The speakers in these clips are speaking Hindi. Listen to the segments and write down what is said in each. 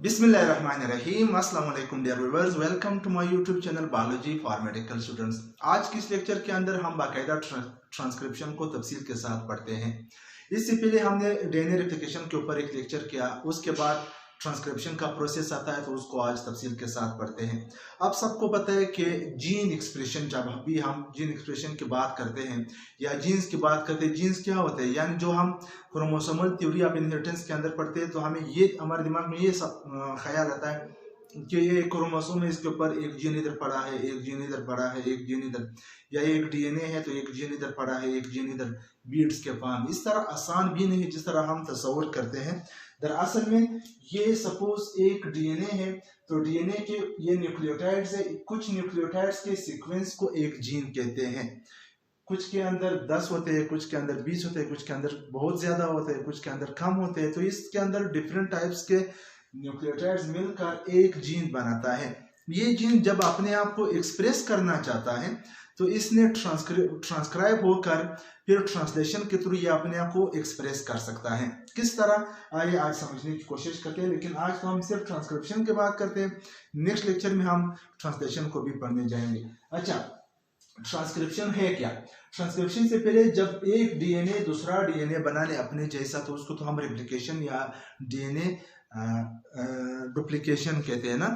बिस्मिल्लाहिर्रहमानिर्रहीम। अस्सलाम वालेकुम dear viewers, welcome to my YouTube channel biology for medical students. आज के इस लेक्चर के अंदर हम बाकायदा ट्रांसक्रिप्शन को तफसील के साथ पढ़ते हैं। इससे पहले हमने डीएनए रेप्लिकेशन के ऊपर एक लेक्चर किया, उसके बाद ट्रांसक्रिप्शन का प्रोसेस आता है तो उसको आज तफसील के साथ पढ़ते हैं। अब सबको पता है कि जीन एक्सप्रेशन, जब भी हम जीन एक्सप्रेशन की बात करते हैं या जीन्स की बात करते हैं, जीन्स क्या होते हैं, यानी जो हम क्रोमोसोमल थ्योरी ऑफ इनहेरिटेंस के अंदर पढ़ते हैं तो हमें ये हमारे दिमाग में ये सब ख्याल आता है कि ये क्रोमोसोम है, इसके ऊपर एक जीन इधर पड़ा है, एक जीन इधर पड़ा है, एक जीन इधर, या एक डीएनए है तो एक जीन इधर पड़ा है, एक जीन इधर, बीड्स के फॉर्म। इस तरह आसान भी नहीं जिस तरह हम तस्वर करते हैं। दरअसल में ये सपोज एक डीएनए है तो डीएनए के ये न्यूक्लियोटाइड्स है, कुछ न्यूक्लियोटाइड्स के सीक्वेंस को एक जीन कहते हैं। कुछ के अंदर 10 होते हैं, कुछ के अंदर 20 होते हैं, कुछ के अंदर बहुत ज्यादा होते हैं, कुछ के अंदर कम होते हैं। तो इसके अंदर डिफरेंट टाइप्स के न्यूक्लियोटाइड्स मिलकर एक जीन बनाता है। ये जीन जब अपने आप को एक्सप्रेस करना चाहता है तो इसने ट्रांसक्राइब होकर फिर ट्रांसलेशन के थ्रू ये अपने आप को एक्सप्रेस कर सकता है। किस तरह, आइए आज समझने की कोशिश करते हैं। लेकिन आज तो हम सिर्फ ट्रांसक्रिप्शन की बात करते हैं, नेक्स्ट लेक्चर में हम ट्रांसलेशन को भी पढ़ने जाएंगे। अच्छा, ट्रांसक्रिप्शन है क्या? ट्रांसक्रिप्शन से पहले जब एक डीएनए दूसरा डीएनए बनाने अपने जैसा तो उसको तो हम रेप्लिकेशन या डीएनए डुप्लीकेशन कहते हैं ना।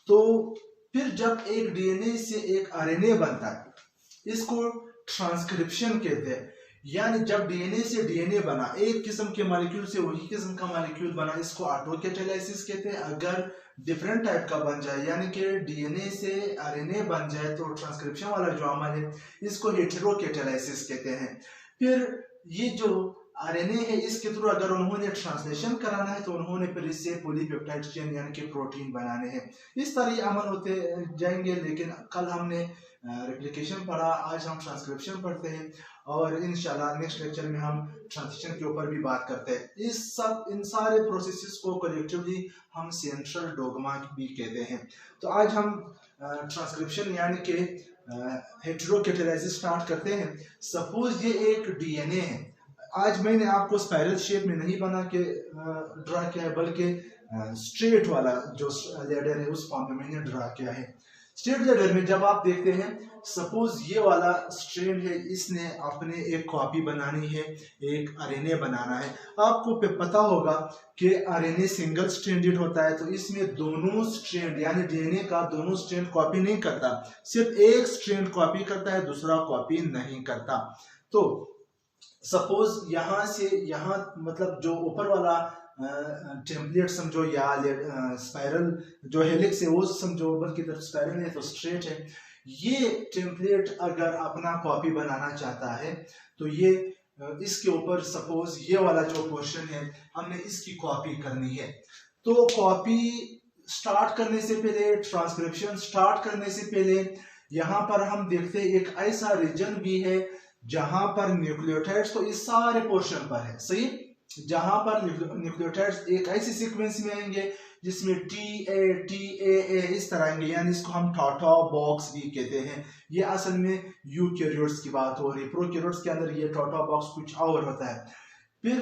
तो फिर जब एक डीएनए से एक आरएनए बनता है इसको ट्रांसक्रिप्शन कहते हैं। यानी जब डीएनए से डीएनए बना, एक किस्म के मॉलिक्यूल से वही किस्म का मॉलिक्यूल बना, इसको ऑटोकैटालाइसिस कहते हैं। अगर डिफरेंट टाइप का बन जाए यानी कि डीएनए से आरएनए बन जाए तो ट्रांसक्रिप्शन वाला जो अमल है इसको हेटेरोकैटालाइसिस कहते हैं। फिर ये जो आरएनए है इसके थ्रू अगर उन्होंने ट्रांसलेशन कराना है तो उन्होंने फिर इससे पॉलीपेप्टाइड चेन यानी कि प्रोटीन बनाने हैं। इस तरह ये अमल होते जाएंगे। लेकिन कल हमने रेप्लिकेशन पढ़ा, आज हम ट्रांसक्रिप्शन पढ़ते हैं और इंशाल्लाह नेक्स्ट लेक्चर में हम ट्रांसलेशन के ऊपर भी बात करते हैं। इन सारे प्रोसेसेस को कलेक्टिवली हम सेंट्रल डोग्मा भी कहते हैं। तो आज हम ट्रांसक्रिप्शन यानी कि हेटेरोकैटालाइसिस स्टार्ट करते हैं। सपोज ये एक डीएनए है। आज मैंने आपको स्पाइरल शेप में नहीं बना के ड्रा किया है, बल्कि स्ट्रेट वाला जो लेडर है उस फॉर्म में मैंने ड्रा किया है। स्ट्रेट लेडर में जब आप देखते हैं, सपोज ये वाला स्ट्रैंड है, इसने अपने एक कॉपी बनानी है, एक आरएनए बनाना है। आपको पता होगा कि आरएनए सिंगल स्ट्रैंडेड होता है, तो इसमें दोनों स्ट्रैंड यानी डीएनए का दोनों स्ट्रैंड कॉपी नहीं करता, सिर्फ एक स्ट्रैंड कॉपी करता है, दूसरा कॉपी नहीं करता। तो सपोज यहां से यहां, मतलब जो ऊपर वाला टेम्पलेट समझो या स्पाइरल जो हेलिक्स है वो समझो, बल्कि तरफ स्पाइरल है तो स्ट्रेट है। ये टेम्पलेट अगर अपना कॉपी बनाना चाहता है तो ये इसके ऊपर सपोज ये वाला जो पोर्शन है हमने इसकी कॉपी करनी है। तो कॉपी स्टार्ट करने से पहले, ट्रांसक्रिप्शन स्टार्ट करने से पहले यहाँ पर हम देखते हैं एक ऐसा रीजन भी है जहां पर न्यूक्लियोटाइड्स तो इस सारे पोर्शन पर है, सही, जहां पर न्यूक्लियोटाइड्स एक ऐसी सीक्वेंस में आएंगे जिसमें TA इस तरह आएंगे, यानी इसको हम टाटा बॉक्स भी कहते हैं। ये असल में यूकैरियोट्स की बात हो रही है, प्रोकैरियोट्स के अंदर ये टाटा बॉक्स कुछ और होता है। फिर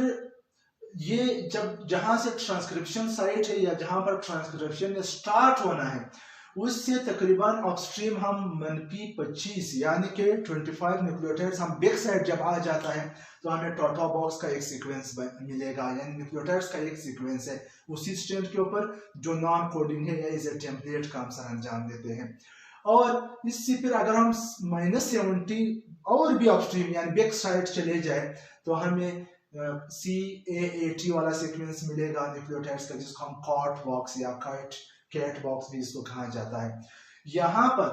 ये जहां से ट्रांसक्रिप्शन साइट है या जहां पर ट्रांसक्रिप्शन स्टार्ट होना है उससे तकरीबन अपस्ट्रीम हम -25 यानी कि 25 न्यूक्लियोटाइड्स हम बैक साइड जब आ जाता है तो हमें टाटा बॉक्स का एक सीक्वेंस मिलेगा, यानी न्यूक्लियोटाइड्स का एक सीक्वेंस है उसी स्ट्रैंड के ऊपर जो नॉन कोडिंग है या इस टेम्पलेट का हम सर अंजाम देते हैं। और इससे फिर अगर हम -70 और भी अपस्ट्रीम यानी बैक साइड चले जाए तो हमें CAAT वाला सीक्वेंस मिलेगा न्यूक्लियोटाइड्स का, जिसको हम कॉट बॉक्स या कैट बॉक्स भी इसको कहा जाता है। यहाँ पर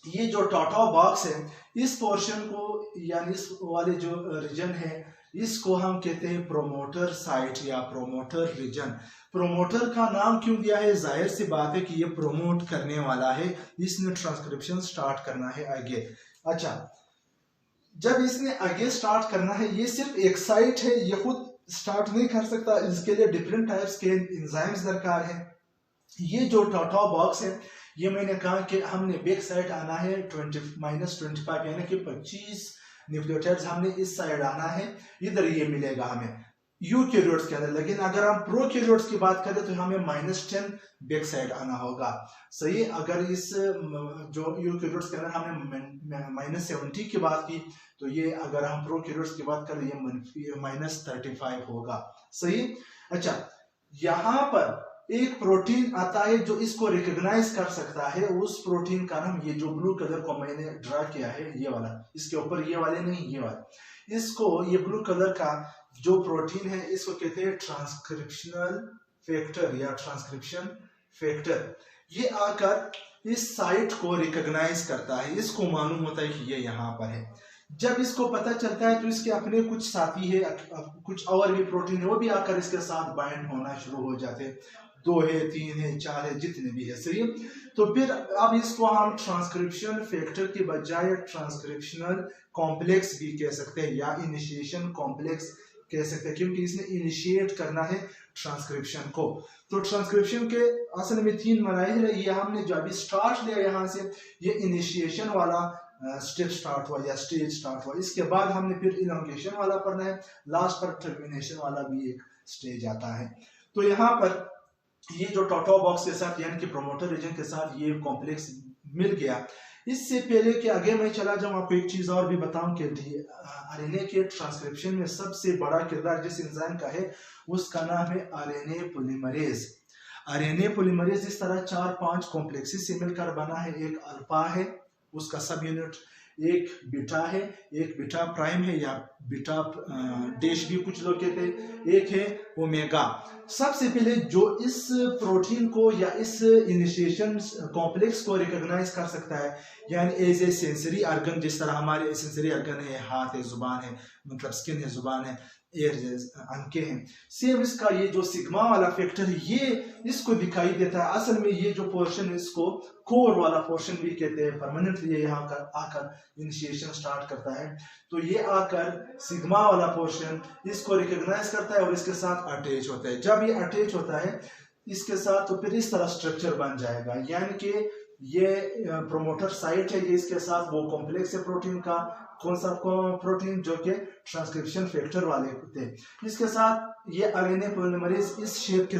ये जो टाटा बॉक्स है इस पोर्शन को यानी इस वाले जो रीजन है इसको हम कहते हैं प्रोमोटर साइट या प्रोमोटर रीजन। प्रोमोटर का नाम क्यों दिया है? जाहिर सी बात है कि ये प्रोमोट करने वाला है, इसने ट्रांसक्रिप्शन स्टार्ट करना है आगे। अच्छा, जब इसने आगे स्टार्ट करना है, ये सिर्फ एक साइट है, ये खुद स्टार्ट नहीं कर सकता, इसके लिए डिफरेंट टाइप्स के एंजाइम्स दरकार है। ये जो टाटा बॉक्स है ये मैंने कहा कि हमने बैक साइड आना है -25 यानी कि 25 न्यूक्लियोटाइड्स हमने इस साइड आना है, इधर ये मिलेगा हमें। यूकैरियोट्स के अंदर। लेकिन अगर हम प्रोकैरियोट्स की बात करें तो हमें -10 बैक साइड आना होगा। सही, अगर इस जो यूकैरियोट्स के अंदर हमने -70 की बात की, तो ये अगर हम प्रोकैरियोट्स की बात करें ये -35 होगा। सही। अच्छा, यहाँ पर एक प्रोटीन आता है जो इसको रिकॉग्नाइज कर सकता है। उस प्रोटीन का नाम, ये जो ब्लू कलर को मैंने ड्रा किया है, ये वाला, इसके ऊपर ये वाले नहीं, ये वाला, इसको, ये ब्लू कलर का जो प्रोटीन है इसको कहते हैं ट्रांसक्रिप्शनल फैक्टर या ट्रांसक्रिप्शन फैक्टर। ये आकर इस साइट को रिकॉग्नाइज करता है, इसको मालूम होता है कि ये यहाँ पर है। जब इसको पता चलता है तो इसके अपने कुछ साथी है, कुछ और भी प्रोटीन है, वो भी आकर इसके साथ बाइंड होना शुरू हो जाते हैं। 2 है, 3 है, 4 है, जितने भी है। सही। तो फिर अब इसको हम ट्रांसक्रिप्शन फैक्टर के बजाय ट्रांसक्रिप्शनल कॉम्प्लेक्स भी कह सकते हैं या इनिशिएशन कॉम्प्लेक्स कह सकते हैं, क्योंकि इसने इनिशिएट करना है ट्रांसक्रिप्शन को। तो ट्रांसक्रिप्शन के असल में 3 मराहिल है। ये हमने जो अभी स्टार्ट लिया यहाँ से, ये इनिशिएशन वाला स्टेप स्टार्ट हुआ या स्टेज स्टार्ट हुआ। इसके बाद हमने फिर इलॉन्गेशन वाला पढ़ना है, लास्ट पर टर्मिनेशन वाला भी एक स्टेज आता है। तो यहाँ पर ये जो टोटो बॉक्स के साथ यानी कि प्रोमोटर रीजन के साथ ये कॉम्प्लेक्स मिल गया। इससे पहले कि आगे मैं चला जाऊं, आपको एक चीज और भी बताऊं कि आरएनए के ट्रांसक्रिप्शन में सबसे बड़ा किरदार जिस इंसान का है उसका नाम है आरएनए पॉलीमरेज। आरएनए पॉलीमरेज इस तरह 4-5 कॉम्प्लेक्सेस से मिलकर बना है। एक अल्फा है, उसका सब यूनिट, एक बीटा है, एक बीटा प्राइम है या बीटा डैश भी कुछ लोग कहते हैं, एक है ओमेगा। सबसे पहले जो इस प्रोटीन को या इस इनिशिएशन कॉम्प्लेक्स को रिकॉग्नाइज कर सकता है, यानी एज ए सेंसरी ऑर्गन, जिस तरह हमारे सेंसरी ऑर्गन है, हाथ है, जुबान है, मतलब स्किन है, जुबान है, अंके हैं, सेम इसका ये जो सिग्मा वाला फैक्टर है ये इसको दिखाई देता है। असल में ये जो पोर्शन है इसको कोर वाला पोर्शन भी कहते हैं। परमानेंटली ये यहाँ आकर इनिशिएशन स्टार्ट करता है, तो ये आकर सिग्मा वाला पोर्शन इसको रिकॉग्नाइज करता है और इसके साथ अटैच होता है। जब ये अटैच होता है इसके साथ तो फिर इस तरह स्ट्रक्चर बन जाएगा, यानी कि ये प्रोमोटर साइट है, ये इसके साथ वो कॉम्प्लेक्स है प्रोटीन का। कौन सा प्रोटीन? जो कि ट्रांसक्रिप्शन फैक्टर वाले थे। इसके साथ ये आरएनए पॉलीमरेज इस शेप के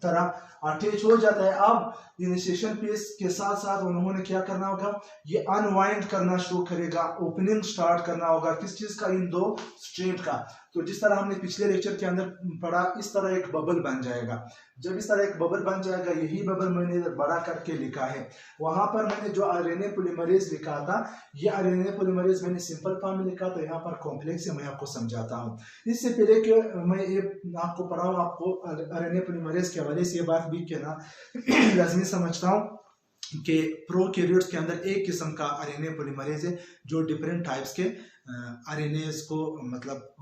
तरह अटैच हो जाता है। अब इनिशिएशन फेज के साथ साथ उन्होंने क्या करना होगा, ये अनवाइंड करना शुरू करेगा, ओपनिंग स्टार्ट करना होगा। किस चीज का? इन 2 स्ट्रेट का। तो जिस तरह हमने पिछले लेक्चर के अंदर पढ़ा, इस तरह एक बबल बन जाएगा। जब इस तरह एक बबल बन जाएगा, यही बबल मैंने बड़ा करके लिखा है। वहां पर मैंने जो आरएनए पॉलीमरेज लिखा था, ये आरएनए पॉलीमरेज मैंने सिंपल फॉर्म में लिखा, तो यहाँ पर कॉम्प्लेक्स है, मैं आपको समझाता हूँ। इससे पहले कि मैं ये आपको पढ़ाऊँ, आपको आरएनए पॉलीमरेज के हवाले से ये बात भी कहना लाजमी समझता हूँ कि प्रोकैरियोट्स के अंदर एक किस्म का आरएनए पॉलीमरेज है जो डिफरेंट टाइप्स के आरएनए को मतलब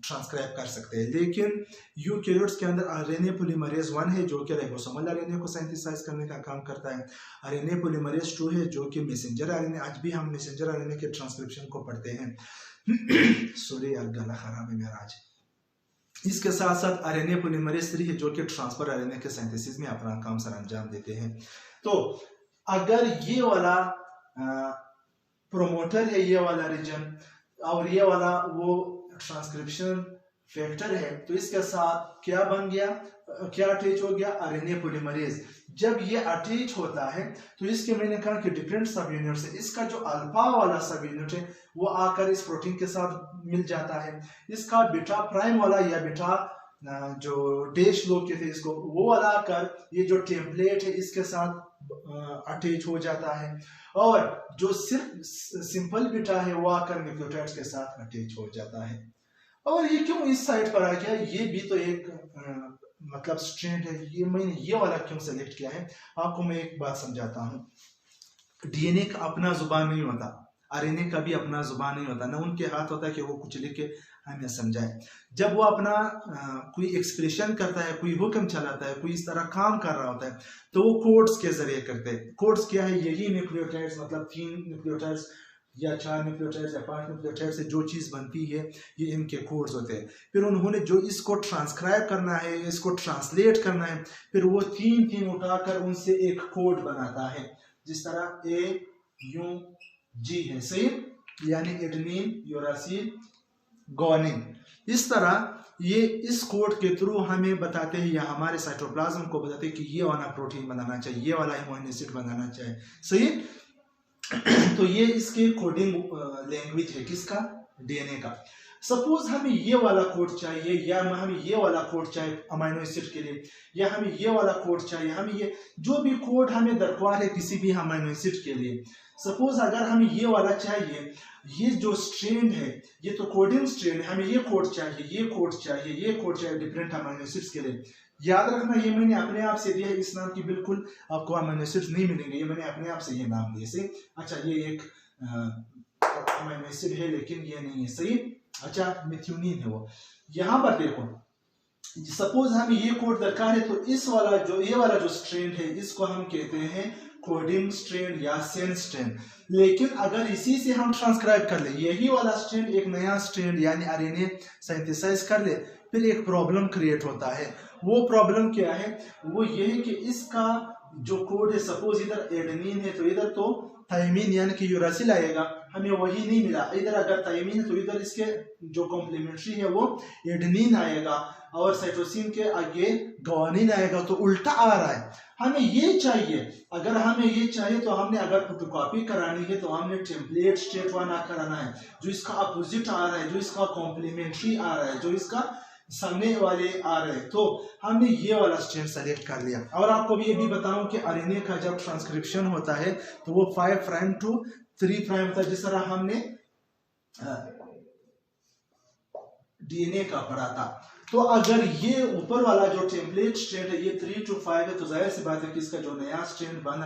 ट्रांसक्राइब कर सकते हैं। लेकिन यूकैरियोट्स के अंदर आरएनए पॉलीमरेज 1 है जो कि राइबोसोमल आरएनए को सिंथेसाइज करने का काम करता है। आरएनए पॉलीमरेज 2 है जो कि मैसेंजर आरएनए, आज भी हम मैसेंजर आरएनए के ट्रांसक्रिप्शन को पढ़ते हैं। सॉरी यार, गला खराब है मेरा आज। इसके साथ साथ आरएनए पॉलीमरेज 3 है जो कि ट्रांसफर आरएनए के सिंथेसिस में अपना काम सरअंजाम देते हैं। तो अगर ये वाला प्रोमोटर है, ये वाला रीजन, और ये वाला वो ट्रांसक्रिप्शन फैक्टर है, तो इसके साथ क्या बन गया, क्या अटैच हो गया? RNA polymerase. जब ये अटैच होता है तो इसके मैंने कहा कि डिफरेंट सब यूनिट्स है। इसका जो अल्फा वाला सब यूनिट है वो आकर इस प्रोटीन के साथ मिल जाता है। इसका बीटा प्राइम वाला या बीटा जो डैश लोग के थे इसको, वो वाला आकर ये जो टेम्पलेट है इसके साथ अटैच हो जाता है। और जो सिर्फ सिंपल बीटा है वो आकर न्यूक्लियोटाइड्स के साथ अटैच हो जाता है। और ये क्यों इस साइड पर आ गया? ये भी तो एक मतलब स्ट्रैंड है। ये मैंने ये वाला क्यों सेलेक्ट किया है, आपको मैं एक बात समझाता हूँ। डीएनए का अपना जुबान नहीं होता, आरएनए का भी अपना जुबान नहीं होता, ना उनके हाथ होता है कि वो कुछ लिख के हमें समझाए। जब वो अपना कोई एक्सप्रेशन करता है, कोई हुक्म चलाता है, कोई इस तरह काम कर रहा होता है, तो वो कोड्स के जरिए करते हैं। कोड्स क्या है? यही न्यूक्लियोटाइड्स, मतलब 3 न्यूक्लियोटाइड्स या 4 न्यूक्लियोटाइड्स या 5 न्यूक्लियोटाइड्स से जो चीज़ बनती है ये इनके कोड्स होते हैं। फिर उन्होंने जो इसको ट्रांसक्राइब करना है, इसको ट्रांसलेट करना है, फिर वो 3 उठाकर उनसे एक कोड बनाता है, जिस तरह AUG है, सही, यानी एडेनिन, यूरासिल, गुआनिन। इस तरह ये इस कोड के थ्रू हमें बताते हैं या हमारे साइटोप्लाज्म को बताते हैं कि ये वाला प्रोटीन बनाना चाहिए, ये वाला अमीनो एसिड बनाना चाहिए। सही। तो ये इसके कोडिंग लैंग्वेज है किसका, डीएनए का। सपोज हमें ये वाला कोड चाहिए या हमें ये वाला कोड चाहिए अमीनो एसिड के लिए, या हमें ये वाला कोड चाहिए, हमें ये जो भी कोड हमें दरकार है किसी भी अमीनो एसिड के लिए। सपोज अगर हमें ये वाला चाहिए, ये जो स्ट्रेन है ये तो कोडिंग स्ट्रेन है, हमें ये कोड चाहिए, ये कोड चाहिए, ये कोड चाहिए डिफरेंट अमीनो एसिड्स के लिए। याद रखना ये मैंने अपने आप से दिया है, इस नाम की बिल्कुल आपको अमीनो एसिड्स नहीं मिलेंगे, ये मैंने अपने आप से ये नाम दिए। सही। अच्छा ये एक अमीनो एसिड है लेकिन ये नहीं है। सही। अच्छा मिथ्यूनिन है वो। यहाँ पर देखो सपोज हमें ये कोड दरकार है तो इस वाला जो ये वाला जो स्ट्रेन है इसको हम कहते हैं कोडिंग स्ट्रेन या सेंस स्ट्रेन। लेकिन अगर इसी से हम ट्रांसक्राइब कर ले, यही वाला स्ट्रेन एक नया स्ट्रेन यानी आरएनए सिंथेसाइज कर ले, फिर एक प्रॉब्लम क्रिएट होता है। वो प्रॉब्लम क्या है, वो ये है कि इसका जो कोड है, सपोज इधर एडेनिन है तो इधर तो थायमिन यानी कि यूरासिल आएगा, हमें वही नहीं मिला। इधर अगर थायमिन है तो इधर इसके जो कॉम्प्लीमेंट्री है वो एडेनिन आएगा, और साइटोसिन के आगे ग्वानिन आएगा, तो उल्टा आ रहा है। हमें ये चाहिए, अगर हमें ये चाहिए तो हमने अगर फोटोकॉपी करानी है तो हमने टेम्पलेट स्टेट वाला कराना है, जो इसका अपोजिट आ रहा है, जो इसका कॉम्प्लीमेंट्री आ रहा है, जो इसका सामने वाले आ रहे हैं। तो हमने ये वाला स्ट्रेन सेलेक्ट कर लिया। और आपको भी ये भी बताऊं कि आरएनए का जब ट्रांसक्रिप्शन होता है तो वो 5 प्राइम टू 3 प्राइम होता है, जिस तरह हमने डीएनए का पढ़ा था। तो अगर ये ऊपर वाला जो टेम्पलेट स्ट्रेन है ये 3 to 5 है, तो जाहिर सी बात है कि इसका जो नया स्ट्रेन बन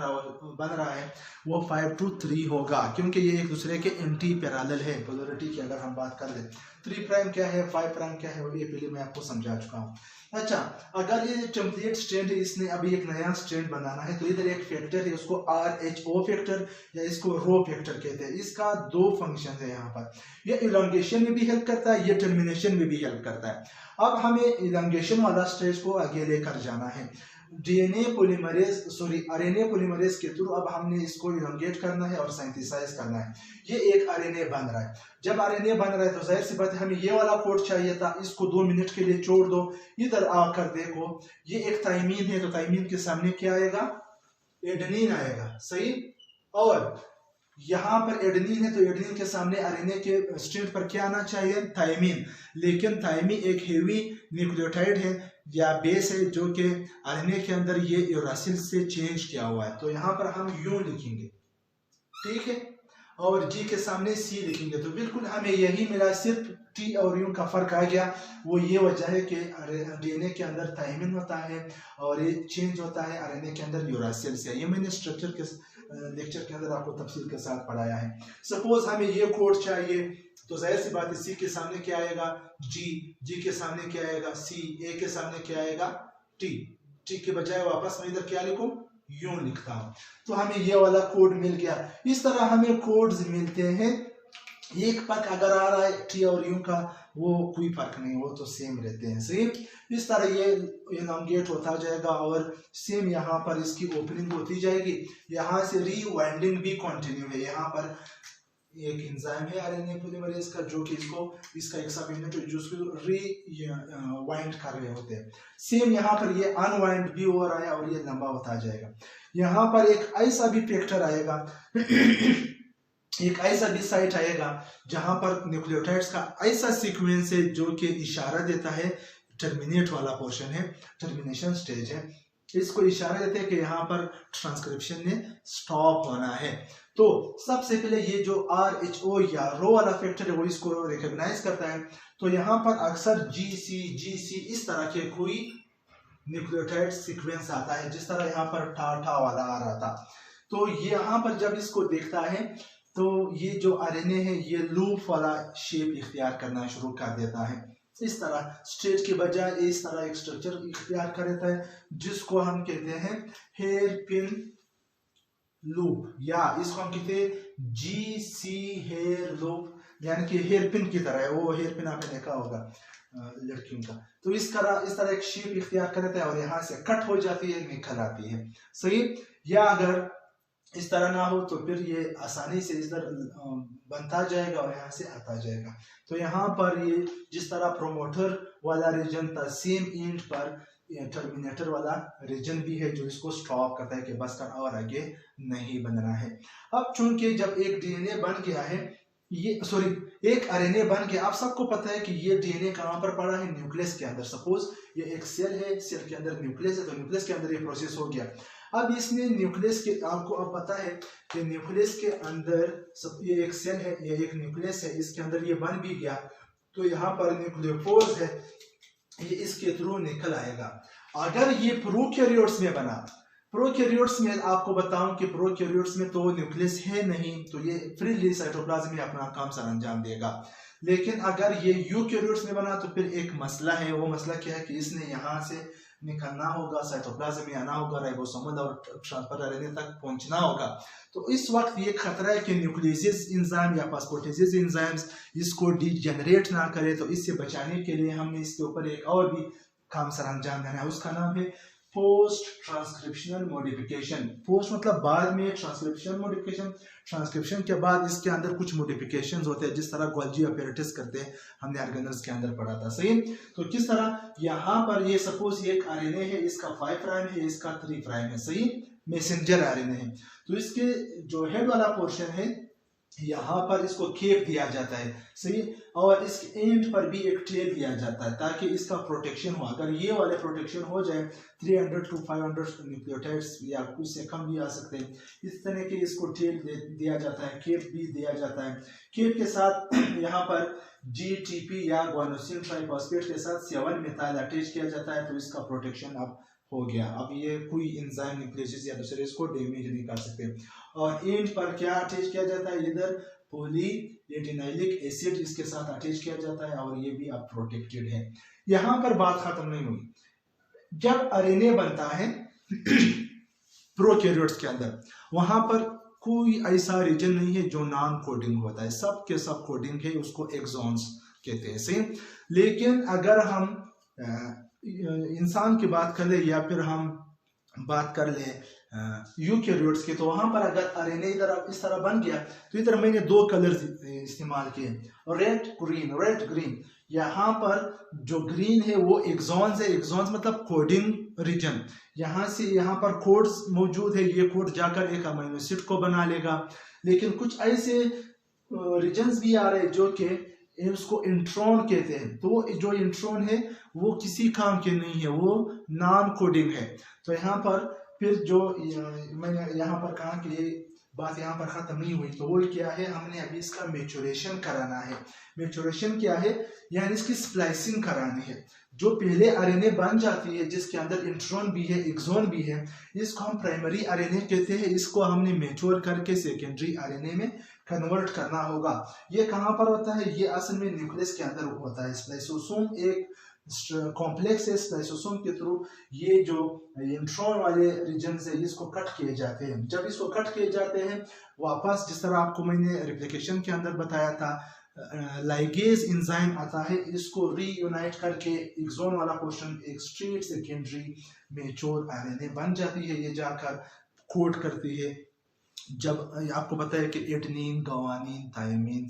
रहा है वो 5 to 3 होगा, क्योंकि ये एक दूसरे के एंटी पैरेलल है। पोलैरिटी की अगर हम बात कर ले, 3 प्राइम क्या है, 5 प्राइम क्या है, ये पहले मैं आपको समझा चुका हूँ। अच्छा, अगर ये टेम्पलेट स्ट्रेन है, इसने अभी एक नया स्ट्रेन बनाना है, तो इधर एक फैक्टर है, उसको RH-O फैक्टर या इसको रो फैक्टर कहते हैं। इसका 2 फंक्शन है यहाँ पर, ये इलॉन्गेशन में भी हेल्प करता है, ये टर्मिनेशन में भी हेल्प करता है। अब हमें इलॉन्गेशन वाला स्टेज को आगे लेकर जाना है। आरएनए पॉलीमरेज के थ्रू अब हमने इसको इलॉन्गेट करना है और सिंथेसाइज करना है। ये एक आरएनए बन रहा है। जब आरएनए बन रहा है तो जाहिर सी बात है हमें ये वाला कोड चाहिए था, इसको 2 मिनट के लिए छोड़ दो। इधर आकर देखो ये एक थायमीन है, तो थायमीन के सामने क्या आएगा, एडेनिन आएगा। सही। और यहाँ पर एडेनिन है तो एडेनिन के सामने आरएनए के स्ट्रेन पर क्या आना चाहिए, थायमीन। लेकिन थायमीन एक हेवी न्यूक्लियोटाइड है या बेस है जो कि आरएनए के अंदर ये यूरासिल से चेंज किया हुआ है, तो यहाँ पर हम यू लिखेंगे, ठीक है, और जी के सामने सी लिखेंगे। तो बिल्कुल हमें यही मिला, सिर्फ टी और यू का फर्क आ गया। वो ये वजह है कि डीएनए के अंदर थायमिन होता है और ये चेंज होता है आरएनए के अंदर यूरासिल से। ये मैंने स्ट्रक्चर के लेक्चर के अंदर आपको तफसील के साथ पढ़ाया है। सपोज हमें ये कोड चाहिए तो जाहिर सी बात है सी के सामने क्या आएगा, जी के सामने क्या आएगा, सी, ए के सामने क्या आएगा, टी के बजाय वापस मैं इधर क्या लिखूं, यूं लिखता हूं। तो हमें ये वाला कोड मिल गया। इस तरह हमें कोड्स मिलते हैं। एक फर्क अगर आ रहा है टी और यू का, वो कोई फर्क नहीं, वो तो सेम रहते हैं। सही। इस तरह ये इलॉन्गेट होता जाएगा और सेम यहाँ पर इसकी ओपनिंग होती जाएगी। यहाँ से रीवाइंडिंग भी कंटिन्यू है। यहाँ पर एक एंजाइम है आरएनए पॉलीमरेज का जो कि इसका एक सब यूनिट जो उसको रीवाइंड कर रहे होते हैं। सेम यहाँ पर ये अनवाइंड भी हो रहा है और ये लंबा होता जाएगा। यहाँ पर एक ऐसा भी फैक्टर आएगा एक ऐसा भी साइट आएगा जहां पर न्यूक्लियोटाइड्स का ऐसा सीक्वेंस है जो कि इशारा देता है, टर्मिनेट वाला पोर्शन है, टर्मिनेशन स्टेज है, इसको इशारा देते हैं कि यहाँ पर ट्रांसक्रिप्शन ने स्टॉप होना है। तो सबसे पहले ये जो RH-O या रो वाला फैक्टर है वो इसको रिकॉग्नाइज करता है। तो यहाँ पर अक्सर GC इस तरह के कोई न्यूक्लियोटाइड सीक्वेंस आता है, जिस तरह यहाँ पर टा वाला आ रहा था। तो यहाँ पर जब इसको देखता है तो ये जो आरएनए है ये लूप वाला शेप इख्तियार करना शुरू कर देता है। इस तरह स्ट्रेट के बजाय इस तरह एक स्ट्रक्चर इख्तियार कर देता है जिसको हम कहते हैं हेयर पिन लूप, या इसको हम कहते हैं GC हेयर लूप, यानी कि हेयर पिन की तरह है। वो हेयर पिन आपने देखा होगा लड़कियों का। तो इस तरह एक शेप इख्तियार कर देता है और यहाँ से कट हो जाती है, निकल आती है। सही। या अगर इस तरह ना हो तो फिर ये आसानी से इस तरह बनता जाएगा और यहाँ से आता जाएगा। तो यहाँ पर ये जिस तरह प्रोमोटर वाला रीजन था, सेम एंड पर टर्मिनेटर वाला रीजन भी है जो इसको स्टॉप करता है कि बस कर और आगे नहीं बनना है। अब चूंकि जब एक डीएनए बन गया है, ये सॉरी एक आरएनए बन गया, आप सबको पता है कि ये डीएनए कहाँ पर पड़ा है, न्यूक्लियस के अंदर। सपोज ये एक सेल है, सेल के अंदर न्यूक्लियस है, तो न्यूक्लियस के अंदर ये प्रोसेस हो गया। अब इसने न्यूक्लियस के, आपको अब पता है कि न्यूक्लियस के अंदर सब, ये एक सेल है, ये एक न्यूक्लियस है, इसके अंदर ये बन भी गया, तो यहाँ पर न्यूक्लियोपोर्स है, ये इसके थ्रू निकल आएगा। अगर ये प्रोकैरियोट्स में बना, प्रोकैरियोट्स में आपको बताऊं कि प्रोकैरियोट्स में तो न्यूक्लियस है नहीं, तो ये फ्रीली साइटोप्लाज्म में अपना काम सर अंजाम देगा। लेकिन अगर ये यूकैरियोट्स में बना तो फिर एक मसला है, वो मसला क्या है कि इसने यहाँ से निकलना होगा, साइटोप्लाज्म में आना होगा, राइबोसोमल और ट्रांसफर आरएनए तक पहुंचना होगा। तो इस वक्त ये खतरा है कि न्यूक्लियस एंजाइम या फास्फोलिपिडेज एंजाइम्स इसको डीजेनरेट ना करे। तो इससे बचाने के लिए हमने इसके ऊपर एक और भी काम सर अंजाम देना है, उसका नाम है पोस्ट ट्रांसक्रिप्शनल मॉडिफिकेशन। पोस्ट मतलब बाद में, ट्रांसक्रिप्शन मॉडिफिकेशन, ट्रांसक्रिप्शन के बाद इसके अंदर कुछ मॉडिफिकेशंस होते हैं, जिस तरह गोल्जी अपैरेटस करते हैं, हमने ऑर्गेनल्स के अंदर पढ़ा था, सही। तो किस तरह यहाँ पर ये सपोज ये एक आरएनए है, इसका 5 प्राइम है, इसका 3 प्राइम है, सही, मैसेंजर आरएनए है। तो इसके जो हेड वाला पोर्शन है यहाँ पर इसको केप दिया जाता है, सही, और इसके एंड पर भी एक टेल दिया जाता है ताकि इसका प्रोटेक्शन हो। अगर ये वाले प्रोटेक्शन हो जाए 300 to 500 न्यूक्लियोटाइड्स या कुछ से कम भी आ सकते हैं, इस तरह के इसको टेल दिया जाता है, केप भी दिया जाता है। केप के साथ यहाँ पर GTP या गुआनोसिन ट्राइफॉस्फेट के साथ 7 मेथाइल अटैच किया जाता है, तो इसका प्रोटेक्शन अब हो गया। अब ये कोई एंजाइम न्यूक्लियस या दूसरे इसको डैमेज नहीं कर सकते। और एंड पर क्या अटैच किया जाता है, इधर पॉली एडिनाइलिक एसिड इसके साथ अटैच किया जाता है, और ये भी अब प्रोटेक्टेड है। यहाँ पर बात खत्म नहीं हुई। जब आरएनए बनता है प्रोकैरियोट्स के अंदर, वहां पर कोई ऐसा रीजन नहीं है जो नॉन कोडिंग होता है, सब के सब कोडिंग है, उसको एक्सॉन्स कहते हैं, सही। लेकिन अगर हम इंसान की बात कर ले या फिर हम बात कर ले यूकैरियोट्स की, तो वहां पर अगर आरएनए इधर इस तरह बन गया, तो इधर मैंने 2 कलर्स इस्तेमाल किए, रेड ग्रीन, रेड ग्रीन। यहाँ पर जो ग्रीन है वो एक्सॉन्स है, एक्सॉन्स मतलब कोडिंग रीजन, यहाँ से यहाँ पर कोड्स मौजूद है, ये कोड जाकर एक अमीनो एसिड को बना लेगा। लेकिन कुछ ऐसे रीजन्स भी आ रहे हैं जो कि उसको इंट्रॉन कहते हैं, तो जो इंट्रॉन है वो किसी काम के नहीं है, वो नॉन कोडिंग है। तो यहाँ पर फिर जो मैंने यहाँ पर कहा कि ये बात यहाँ पर खत्म नहीं हुई, तो वो क्या है, हमने अभी इसका मैच्योरेशन कराना है। मैच्योरेशन क्या है, यानी इसकी स्प्लाइसिंग करानी है। जो पहले आरएनए बन जाती है जिसके अंदर इंट्रॉन भी है, एक्सॉन भी है, इसको हम प्राइमरी आरएनए कहते हैं। इसको हमने मैच्योर करके सेकेंडरी आरएनए में कन्वर्ट करना होगा। ये कहाँ पर होता है, ये असल में न्यूक्लियस के अंदर होता है। स्प्लाइसोसोम एक कॉम्प्लेक्स है, स्प्लाइसोसोम के थ्रू ये जो इंट्रॉन वाले रीजन है इसको कट किए जाते हैं। जब इसको कट किए जाते हैं वापस, जिस तरह आपको मैंने रेप्लिकेशन के अंदर बताया था, लाइगेज एंजाइम आता है, इसको रीयूनाइट करके एक्सॉन वाला पोर्शन एक स्ट्रेट सेकेंडरी मैच्योर आरएनए बन जाती है, ये जाकर कोड करती है। जब आपको पता है कि एडेनिन, गुआनिन, थायमिन,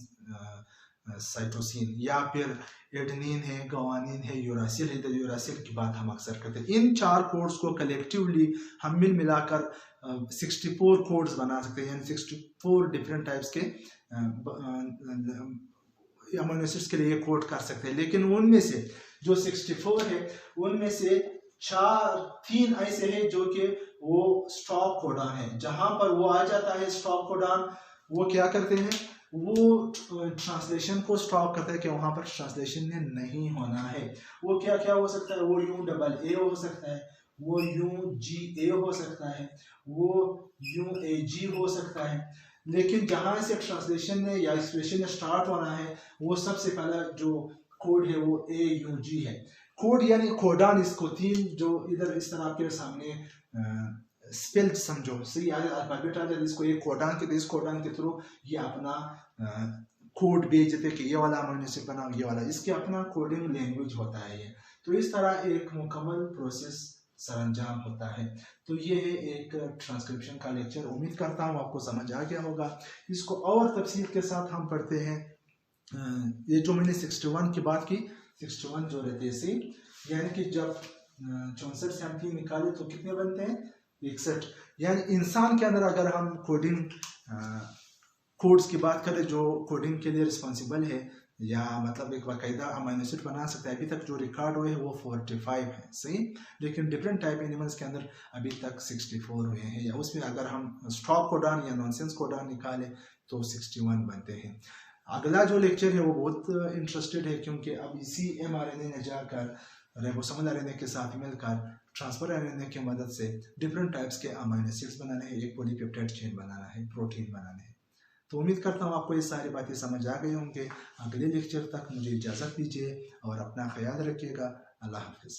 साइटोसिन, या फिर एडेनिन है, गुआनिन है, यूरासिल है, तो यूरासिल की बात हम अक्सर करते हैं। इन 4 कोड्स को कलेक्टिवली हम मिल मिलाकर 64 कोड्स बना सकते हैं, यानी 64 डिफरेंट टाइप्स के अमीनो एसिड्स के लिए कोड कर सकते हैं। लेकिन उनमें से जो 64 है, उनमें से 3 ऐसे हैं जो कि वो स्टॉप कोडॉन है। जहां पर वो आ जाता है स्टॉप कोडॉन, वो क्या करते हैं, वो ट्रांसलेशन को स्टॉप करता है कि वहां पर ट्रांसलेशन में नहीं होना है। वो क्या क्या हो सकता है, वो UAA हो सकता है, वो UGA हो सकता है, वो UAG हो सकता है। लेकिन जहां से ट्रांसलेशन में या एक्सप्रेशन में स्टार्ट होना है, वो सबसे पहला जो कोड है वो AUG है। कोड यानी कोडान, इसको 3 जो इधर इस तरह आपके सामने स्पेल्ड समझो, सही अल्फाबेट आ जाए, इसको एक कोडान के, इस कोडान के थ्रू ये अपना कोड भेज देते कि ये वाला अमीनो एसिड बनाओ, ये वाला, इसके अपना कोडिंग लैंग्वेज होता है ये। तो इस तरह एक मुकम्मल प्रोसेस सरंजाम होता है। तो ये है एक ट्रांसक्रिप्शन का लेक्चर। उम्मीद करता हूँ आपको समझ आ गया होगा। इसको और तफसील के साथ हम पढ़ते हैं। ये जो मैंने 61 की बात की, 61 जो रहते हैं सेम, यानी कि जब 64 से हम 3 निकाले तो कितने बनते हैं 61। यानी इंसान के अंदर अगर हम कोड्स की बात करें जो कोडिंग के लिए रिस्पॉन्सिबल है या मतलब एक बाकायदा अमीनो एसिड बना सकता है, अभी तक जो रिकॉर्ड हुए हैं वो 45 है सही, लेकिन डिफरेंट टाइप एनिमल्स के अंदर अभी तक 64 हुए हैं, या उसमें अगर हम स्टॉप कोडॉन या नॉनसेंस कोडॉन निकालें तो 61 बनते हैं। अगला जो लेक्चर है वो बहुत इंटरेस्टेड है, क्योंकि अब इसी mRNA ने जाकर रिबोसोमल आरएनए के साथ मिलकर ट्रांसफर आरएनए की मदद से डिफरेंट टाइप्स के अमीनो एसिड्स बनाने हैं, एक पॉलीपेप्टाइड चेन बनाना है, प्रोटीन बनाने हैं। तो उम्मीद करता हूँ आपको ये सारी बातें समझ आ गई होंगे। अगले लेक्चर तक मुझे इजाज़त दीजिए और अपना ख्याल रखिएगा। अल्लाह हाफिज़।